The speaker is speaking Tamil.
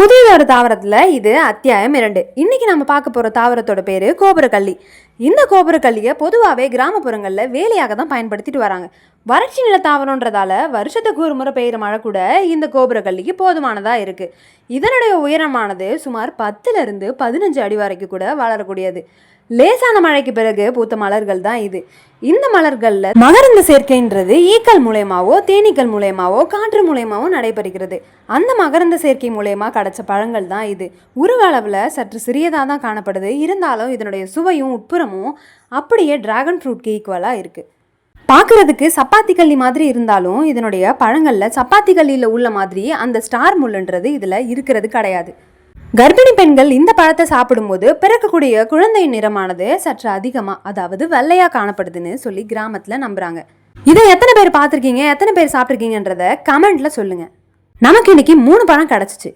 புதியதொரு தாவரத்துல இது அத்தியாயம் 2. இன்னைக்கு நம்ம பார்க்க போற தாவரத்தோட பேரு கோபுரக்கள்ளி. இந்த கோபுரக்கள்ளியை பொதுவாகவே கிராமப்புறங்களில் வேலையாக தான் பயன்படுத்திட்டு வராங்க. வறட்சி நில தாவரம்ன்றதால வருஷத்துக்கு ஒரு முறை பெய்கிற மழை கூட இந்த கோபுரக்கள்ளிக்கு போதுமானதாக இருக்குது. இதனுடைய உயரமானது சுமார் 10 to 15 அடி வரைக்கும் கூட வளரக்கூடியது. லேசான மழைக்கு பிறகு பூத்த மலர்கள் தான் இது. இந்த மலர்களில் மகரந்த சேர்க்கைன்றது ஈக்கள் மூலயமாவோ தேனீக்கள் மூலயமாவோ காற்று மூலயமாவோ நடைபெறுகிறது. அந்த மகரந்த சேர்க்கை மூலயமா கிடைச்ச பழங்கள் தான் இது. உருவ அளவில் சற்று சிறியதாக தான் காணப்படுது. இருந்தாலும் இதனுடைய சுவையும் உட்புறமும் அப்படியே டிராகன் ஃப்ரூட்க்கு ஈக்குவலாக இருக்குது. பார்க்குறதுக்கு சப்பாத்தி கல்லி மாதிரி இருந்தாலும் இதனுடைய பழங்களில் சப்பாத்தி கல்லியில் உள்ள மாதிரி அந்த ஸ்டார் முள்ளுன்றது இதில் இருக்கிறது கிடையாது. கர்ப்பிணி பெண்கள் இந்த பழத்தை சாப்பிடும்போது பிறக்கக்கூடிய குழந்தை நிறமானது சற்று அதிகமாக, அதாவது வெள்ளையாக காணப்படுதுன்னு சொல்லி கிராமத்தில் நம்புகிறாங்க. இதை எத்தனை பேர் பார்த்துருக்கீங்க, எத்தனை பேர் சாப்பிட்ருக்கீங்கன்றத கமெண்ட்டில் சொல்லுங்கள். நமக்கு இன்னைக்கு 3 பழம் கிடச்சிச்சு.